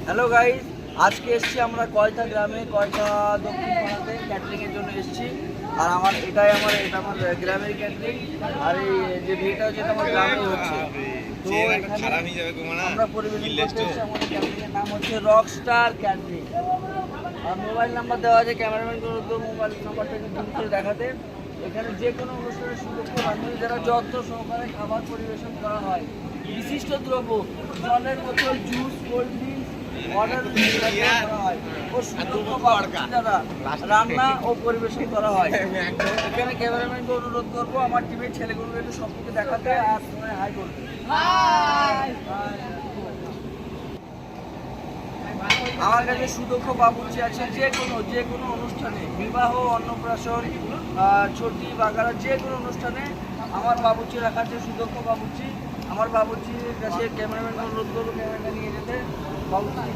Hello guys, আজকে এসেছি আমরা কয়টা গ্রামে, কয়টা দক্ষিণ পাড়াতে ক্যাটারিংয়ের জন্য এসেছি। আর এটা আমার গ্রামের ক্যাটারিং। আর এই যে বিয়েটা হচ্ছে আমার গ্রামে হচ্ছে। তো এখানে আমরা পরিবেশন করতে এসেছি। আমাদের ক্যাটারিংয়ের নাম হচ্ছে রকস্টার ক্যাটারিং। আর মোবাইল নাম্বার দেওয়া আছে, ক্যামেরাম্যানগুলো মোবাইল নাম্বারটাকে জুম করে দেখাতে। এখানে যে কোনো অনুষ্ঠানের সুযোগ্য বান্ধবী যারা যত্ন সহকারে খাবার পরিবেশন করা হয়। বিশিষ্ট দ্রব্য, জলের বোতল, জুস, কোল্ড ড্রিঙ্কস অর্ডার করা হয় ও সুযোগ্য যারা রান্না ও পরিবেশন করা হয়। এখানে ক্যামেরাম্যানকে অনুরোধ করবো আমার টিমের ছেলেগুলো একটু সম্পর্কে দেখাতে আর হাই করতে। আমার কাছে সুদক্ষ বাবুর্চি আছে। যে কোনো অনুষ্ঠানে, বিবাহ, অন্নপ্রাশন, ছুটি বাগারা, যে কোনো অনুষ্ঠানে আমার বাবুর্চি রাখা আছে, সুদক্ষ বাবুর্চি। আমার বাবুর্চির কাছে ক্যামেরাম্যান অনুরোধ করবো ক্যামেরাটা নিয়ে যেতে। বাবুর্চি